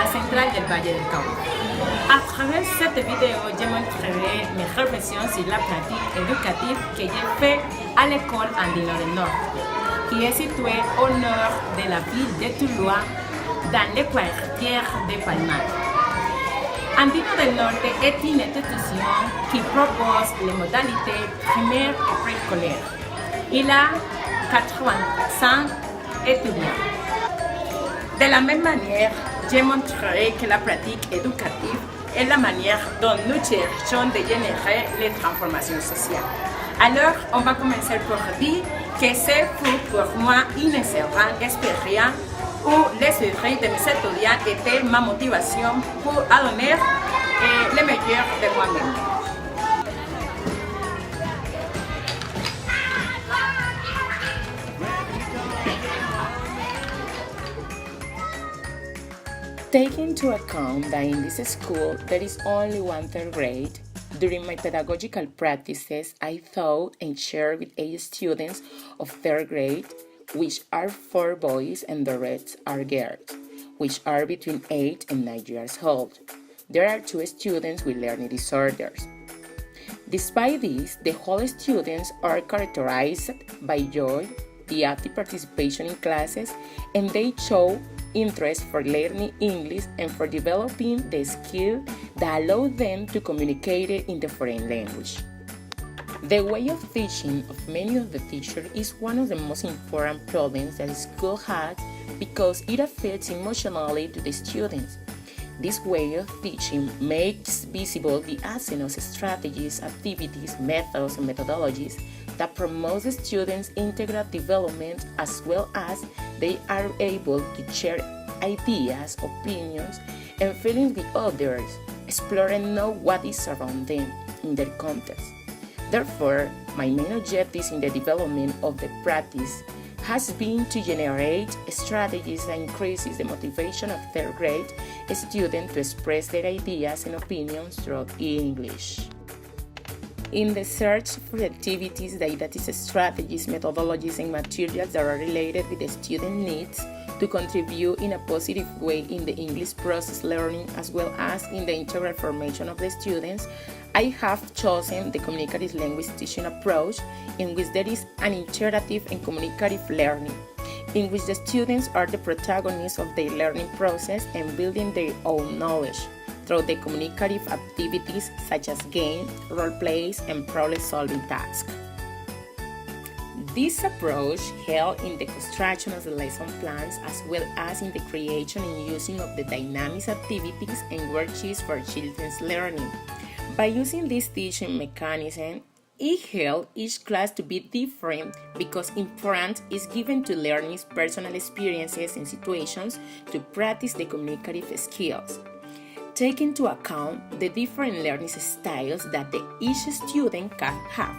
la centrale del Valle del Cauca. À travers cette vidéo, je montrerai mes réflexions sur la pratique éducative que j'ai faite à l'école Andino del Nord, qui est située au nord de la ville de Tuluá, dans le quartier de Palmar. Andino del Norte est une institution qui propose les modalités primaires et préscolaires. Il a 85 étudiants. De la même manière, je montrerai que la pratique éducative est la manière dont nous cherchons de générer les transformations sociales. Alors, on va commencer par dire que c'est pour moi une excellente expérience où les souhaits de mes étudiants étaient ma motivation pour donner le meilleur de moi-même. Taking into account that in this school there is only one third grade, during my pedagogical practices I thought and shared with 8 students of third grade, which are 4 boys and the rest are girls, which are between 8 and 9 years old. There are 2 students with learning disorders. Despite this, the whole students are characterized by joy, the active participation in classes, and they show interest for learning English and for developing the skill that allow them to communicate in the foreign language. The way of teaching of many of the teachers is one of the most important problems that school has because it affects emotionally to the students. This way of teaching makes visible the absence of strategies, activities, methods, and methodologies that promote the students' integral development as well as they are able to share ideas, opinions, and feelings with others, explore and know what is around them in their context. Therefore, my main objective in the development of the practice has been to generate strategies that increases the motivation of third grade students to express their ideas and opinions through English. In the search for activities, didactic strategies, methodologies, and materials that are related with the student needs to contribute in a positive way in the English process learning as well as in the integral formation of the students, I have chosen the communicative language teaching approach in which there is an interactive and communicative learning, in which the students are the protagonists of their learning process and building their own knowledge through the communicative activities such as games, role plays, and problem-solving tasks. This approach helps in the construction of the lesson plans as well as in the creation and using of the dynamic activities and worksheets for children's learning. By using this teaching mechanism, it helps each class to be different because importance is given to learning's personal experiences and situations to practice the communicative skills. Take into account the different learning styles that each student can have.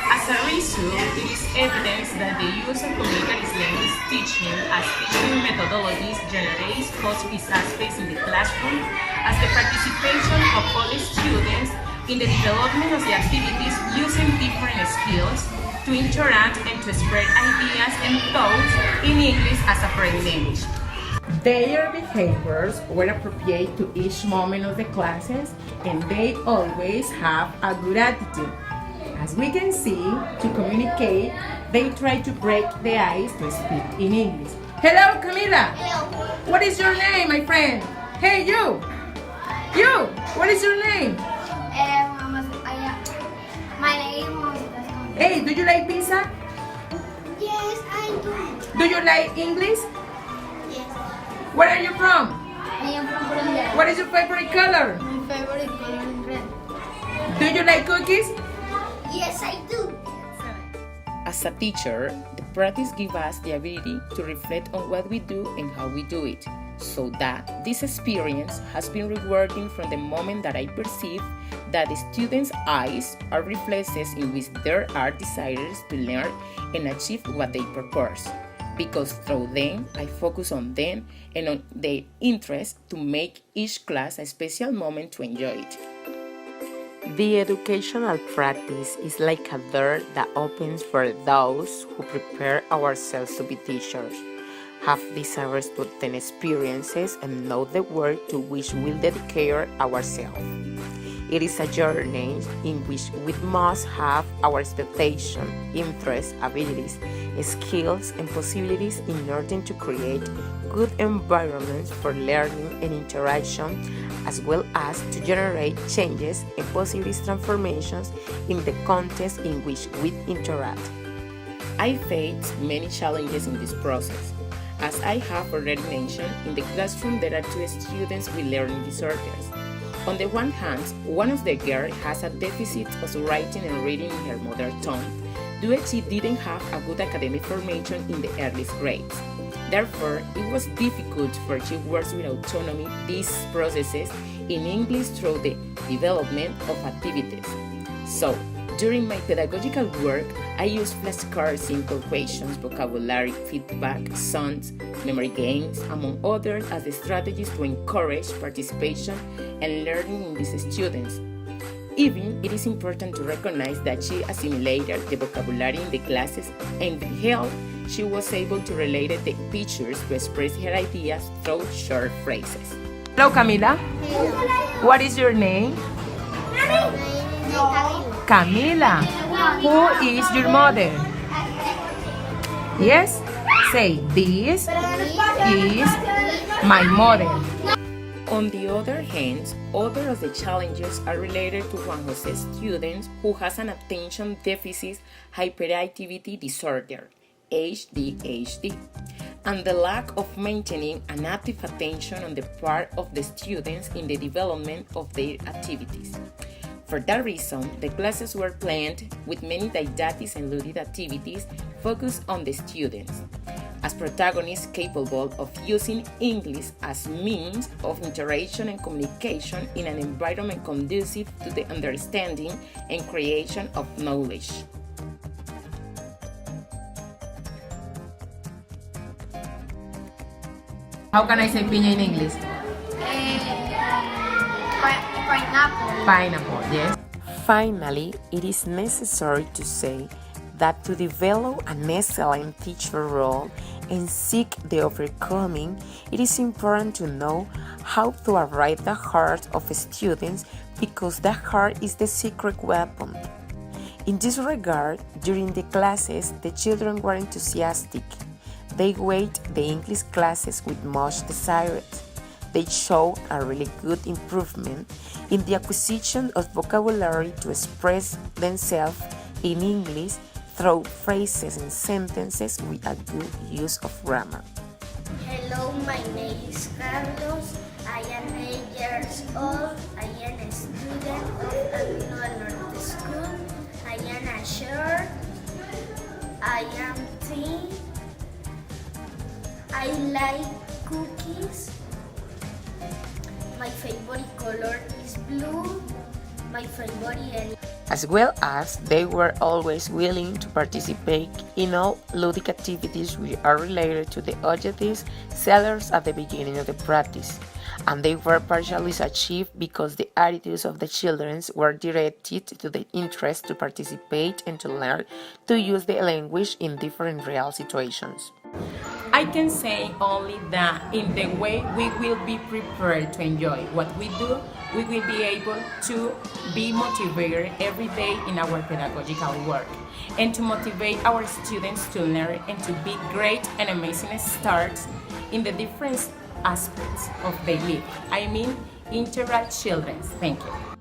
As a result, it is evidence that the use of communicative language teaching as teaching methodologies generates positive aspects in the classroom as the participation of all the students in the development of the activities using different skills to interact and to spread ideas and thoughts in English as a foreign language. Their behaviors were appropriate to each moment of the classes and they always have a good attitude. As we can see, to communicate, they try to break the ice to speak in English. Hello, Camila. Hello. What is your name, my friend? Hey, you. You. What is your name? My name is. Hey, do you like pizza? Yes, I do. Do you like English? Yes. Where are you from? I am from Colombia. What is your favorite color? My favorite color is red. Do you like cookies? Yes, I do. As a teacher, the practice gives us the ability to reflect on what we do and how we do it, so that this experience has been rewarding from the moment that I perceive that the students' eyes are reflexes in which there are desires to learn and achieve what they purpose, because through them I focus on them and on their interest to make each class a special moment to enjoy it. The educational practice is like a door that opens for those who prepare ourselves to be teachers. have desires to obtain experiences, and know the work to which we'll dedicate ourselves. It is a journey in which we must have our expectations, interests, abilities, skills, and possibilities in order to create good environments for learning and interaction, as well as to generate changes and positive transformations in the context in which we interact. I faced many challenges in this process. As I have already mentioned, in the classroom there are two students with learning disorders. On the one hand, one of the girls has a deficit of writing and reading in her mother tongue, due to she didn't have a good academic formation in the earliest grades. Therefore, it was difficult for she works with autonomy these processes in English through the development of activities. So, during my pedagogical work, I use flashcards, simple questions, vocabulary, feedback, songs, memory games, among others, as the strategies to encourage participation and learning in these students. Even it is important to recognize that she assimilated the vocabulary in the classes, and with help, she was able to relate the pictures to express her ideas through short phrases. Hello, Camila. Hello. What is your name? Camila. Who is your mother? Yes? Say, this is my mother. On the other hand, other of the challenges are related to Juan Jose's students who has an attention deficit hyperactivity disorder, ADHD, and the lack of maintaining an active attention on the part of the students in the development of their activities. For that reason, the classes were planned with many didactic and ludic activities focused on the students, as protagonists capable of using English as means of interaction and communication in an environment conducive to the understanding and creation of knowledge. How can I say piña in English? Pineapple. Pineapple, yes. Finally, it is necessary to say that to develop an excellent teacher role and seek the overcoming, it is important to know how to arrive the heart of students, because the heart is the secret weapon. In this regard, during the classes, the children were enthusiastic. They weighed the English classes with much desire. They showed a really good improvement in the acquisition of vocabulary to express themselves in English through phrases and sentences with a good use of grammar. Hello, my name is Carlos. I am 8 years old. I am a student of another school. I am a short. I am thin. I like cookies. My favorite color is blue. My favorite As well as they were always willing to participate in all ludic activities which are related to the objectives set at the beginning of the practice, and they were partially achieved because the attitudes of the children were directed to the interest to participate and to learn to use the language in different real situations. I can say only that in the way we will be prepared to enjoy what we do, we will be able to be motivated every day in our pedagogical work, and to motivate our students to learn and to be great and amazing stars in the different aspects of their life. I mean, interact children. Thank you.